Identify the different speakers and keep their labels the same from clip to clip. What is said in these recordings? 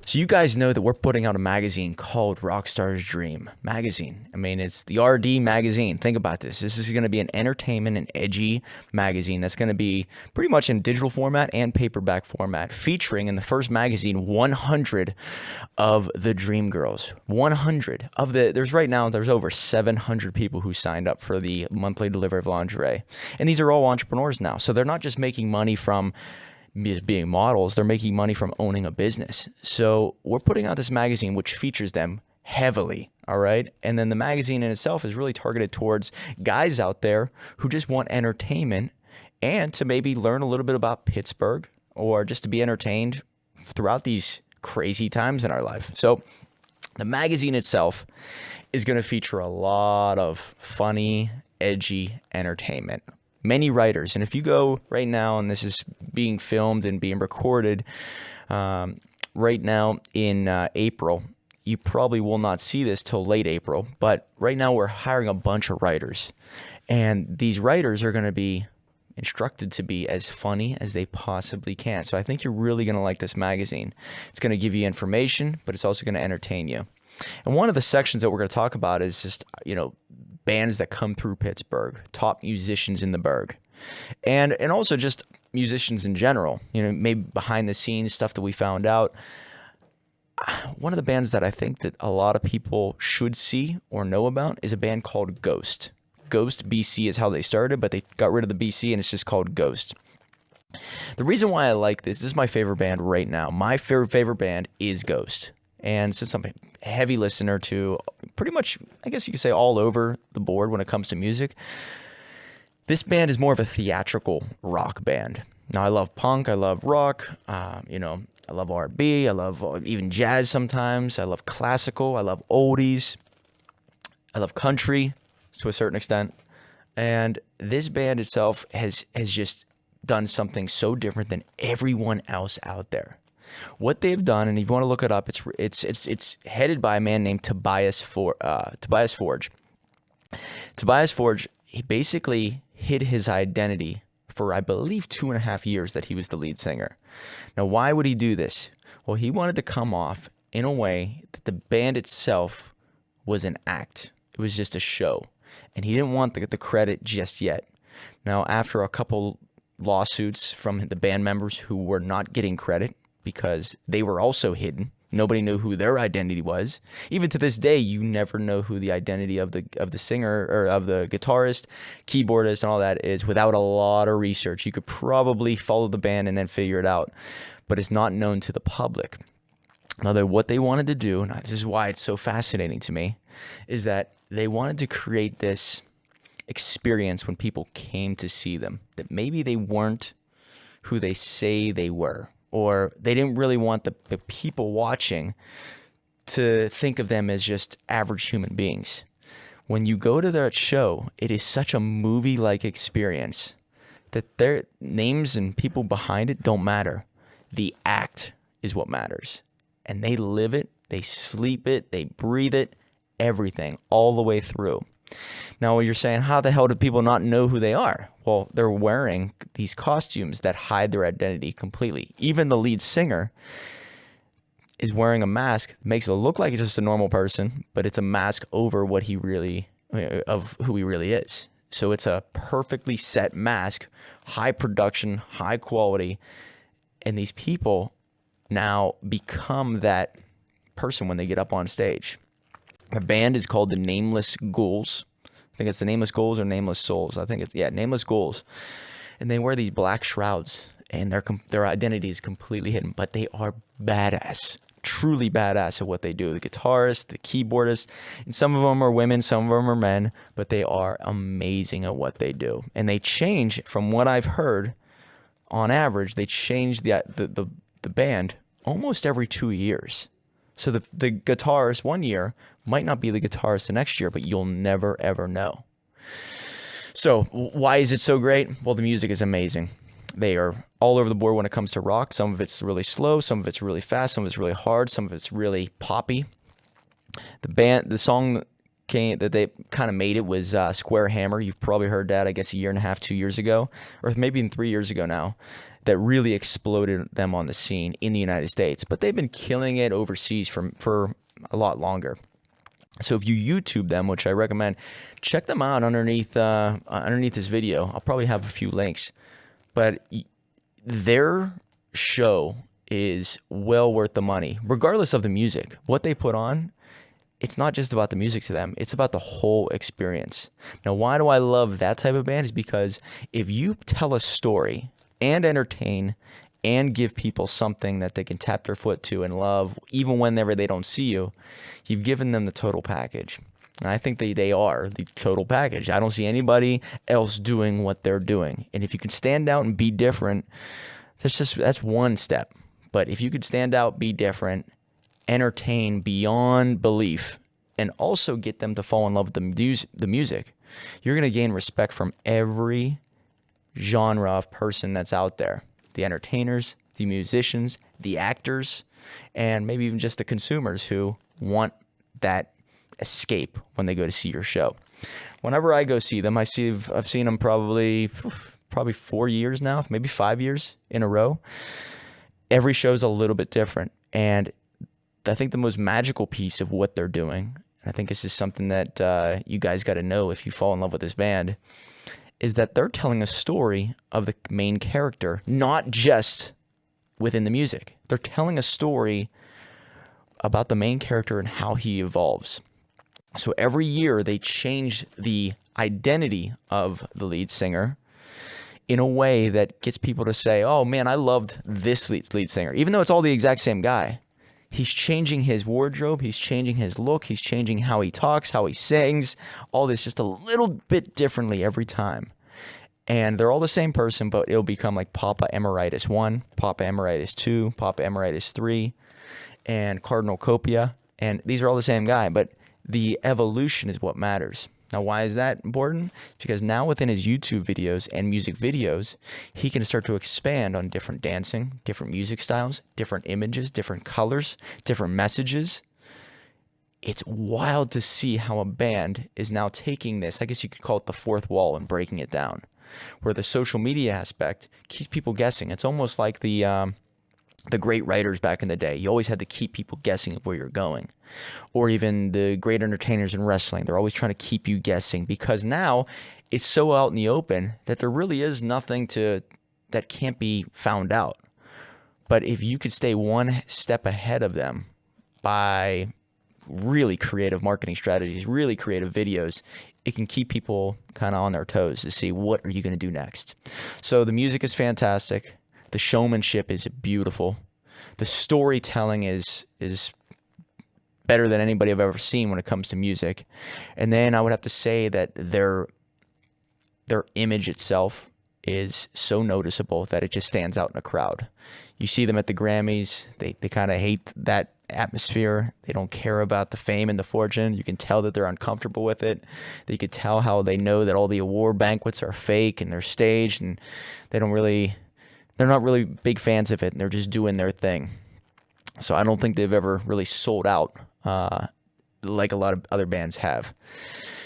Speaker 1: So you guys know that we're putting out a magazine called Rockstar's Dream Magazine. I mean, it's the RD magazine. Think about this. This is going to be an entertainment and edgy magazine that's going to be pretty much in digital format and paperback format, featuring in the first magazine 100 of the Dream Girls. 100 of there's over 700 people who signed up for the monthly delivery of lingerie. And these are all entrepreneurs now. So they're not just making money from being models, they're making money from owning a business. So we're putting out this magazine which features them heavily, all right? And then the magazine in itself is really targeted towards guys out there who just want entertainment and to maybe learn a little bit about Pittsburgh or just to be entertained throughout these crazy times in our life. So the magazine itself is going to feature a lot of funny, edgy entertainment. Many writers, and if you go right now, and this is being filmed and being recorded right now in April, you probably will not see this till late April, but right now we're hiring a bunch of writers, and these writers are going to be instructed to be as funny as they possibly can. So I think you're really going to like this magazine. It's going to give you information, but it's also going to entertain you. And one of the sections that we're going to talk about is just, bands that come through Pittsburgh, top musicians in the Burgh, and also just musicians in general, maybe behind the scenes stuff that we found out. One of the bands that I think that a lot of people should see or know about is a band called Ghost. Ghost BC is how they started, but they got rid of the BC and it's just called Ghost. The reason why I like this is my favorite band right now. My favorite band is Ghost. And since I'm a heavy listener to pretty much, I guess you could say all over the board when it comes to music, this band is more of a theatrical rock band. Now, I love punk, I love rock, I love R&B, I love even jazz sometimes, I love classical, I love oldies, I love country to a certain extent. And this band itself has just done something so different than everyone else out there. What they've done, and if you want to look it up, it's headed by a man named Tobias Forge. Tobias Forge, he basically hid his identity for, I believe, 2.5 years that he was the lead singer. Now, why would he do this? Well, he wanted to come off in a way that the band itself was an act. It was just a show, and he didn't want the credit just yet. Now, after a couple lawsuits from the band members who were not getting credit, because they were also hidden. Nobody knew who their identity was. Even to this day, you never know who the identity of the singer or of the guitarist, keyboardist, and all that is without a lot of research. You could probably follow the band and then figure it out, but it's not known to the public. Now, what they wanted to do, and this is why it's so fascinating to me, is that they wanted to create this experience when people came to see them, that maybe they weren't who they say they were. Or they didn't really want the people watching to think of them as just average human beings. When you go to that show, it is such a movie-like experience that their names and people behind it don't matter. The act is what matters. And they live it, they sleep it, they breathe it, everything, all the way through. Now, you're saying, how the hell do people not know who they are? Well, they're wearing these costumes that hide their identity completely. Even the lead singer is wearing a mask that makes it look like it's just a normal person, but it's a mask over what he really, of who he really is. So it's a perfectly set mask, high production, high quality, and these people now become that person when they get up on stage. The band is called the Nameless Ghouls. I think it's the Nameless Ghouls or Nameless Souls. I think it's, Nameless Ghouls. And they wear these black shrouds, and their identity is completely hidden, but they are badass, truly badass at what they do. The guitarist, the keyboardist, and some of them are women, some of them are men, but they are amazing at what they do. And they change, from what I've heard, on average, they change the band almost every 2 years. So the guitarist one year might not be the guitarist the next year, but you'll never, ever know. So why is it so great? Well, the music is amazing. They are all over the board when it comes to rock. Some of it's really slow, some of it's really fast, some of it's really hard, some of it's really poppy. The song they kind of made it was Square Hammer. You've probably heard that, I guess, a year and a half, 2 years ago, or maybe even 3 years ago now, that really exploded them on the scene in the United States. But they've been killing it overseas for a lot longer. So if you YouTube them, which I recommend, check them out underneath this video. I'll probably have a few links. But their show is well worth the money, regardless of the music. What they put on, it's not just about the music to them. It's about the whole experience. Now, why do I love that type of band? Is because if you tell a story and entertain and give people something that they can tap their foot to and love, even whenever they don't see you, you've given them the total package. And I think they are the total package. I don't see anybody else doing what they're doing. And if you can stand out and be different, that's one step. But if you could stand out, be different, entertain beyond belief, and also get them to fall in love with the music, you're going to gain respect from every genre of person that's out there. The entertainers, the musicians, the actors, and maybe even just the consumers who want that escape when they go to see your show. Whenever I go see them, I've seen them probably 4 years now, maybe 5 years in a row. Every show's a little bit different, and I think the most magical piece of what they're doing, and I think this is something that you guys got to know if you fall in love with this band, is that they're telling a story of the main character, not just within the music. They're telling a story about the main character and how he evolves. So every year they change the identity of the lead singer in a way that gets people to say, oh man, I loved this lead singer. Even though it's all the exact same guy, he's changing his wardrobe, he's changing his look, he's changing how he talks, how he sings, all this just a little bit differently every time. And they're all the same person, but it'll become like Papa Emeritus 1, Papa Emeritus 2, Papa Emeritus 3, and Cardinal Copia. And these are all the same guy, but the evolution is what matters. Now, why is that important? It's because now within his YouTube videos and music videos, he can start to expand on different dancing, different music styles, different images, different colors, different messages. It's wild to see how a band is now taking this, I guess you could call it the fourth wall, and breaking it down, where the social media aspect keeps people guessing. It's almost like the great writers back in the day. You always had to keep people guessing of where you're going. Or even the great entertainers in wrestling. They're always trying to keep you guessing, because now it's so out in the open that there really is nothing that can't be found out. But if you could stay one step ahead of them by really creative marketing strategies, really creative videos, it can keep people kind of on their toes to see, what are you going to do next? So the music is fantastic. The showmanship is beautiful. The storytelling is better than anybody I've ever seen when it comes to music. And then I would have to say that their image itself is so noticeable that it just stands out in a crowd. You see them at the Grammys. They kind of hate that atmosphere. They don't care about the fame and the fortune. You can tell that they're uncomfortable with it. You could tell how they know that all the award banquets are fake and they're staged, and they're not really big fans of it, and they're just doing their thing. So I don't think they've ever really sold out like a lot of other bands have.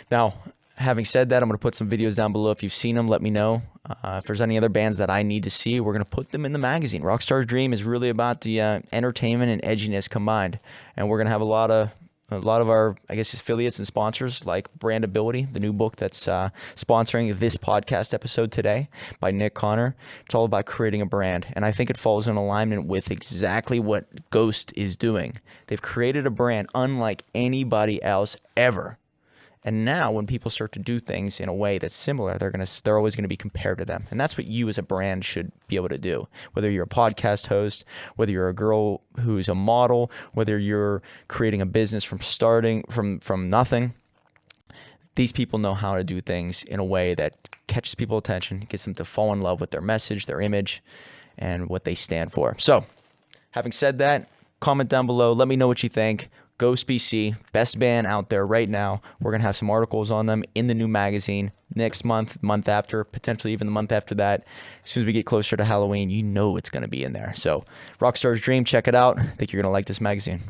Speaker 1: Now, having said that, I'm going to put some videos down below. If you've seen them, let me know. If there's any other bands that I need to see, we're going to put them in the magazine. Rockstar's Dream is really about the entertainment and edginess combined. And we're going to have a lot of our, I guess, affiliates and sponsors, like Brandability, the new book that's sponsoring this podcast episode today by Nick Connor. It's all about creating a brand, and I think it falls in alignment with exactly what Ghost is doing. They've created a brand unlike anybody else ever. And now when people start to do things in a way that's similar, they're always going to be compared to them. And that's what you as a brand should be able to do. Whether you're a podcast host, whether you're a girl who's a model, whether you're creating a business from nothing, these people know how to do things in a way that catches people's attention, gets them to fall in love with their message, their image, and what they stand for. So, having said that, comment down below. Let me know what you think. Ghost BC, best band out there right now. We're going to have some articles on them in the new magazine next month, month after, potentially even the month after that. As soon as we get closer to Halloween, you know it's going to be in there. So, Rockstar's Dream, check it out. I think you're going to like this magazine.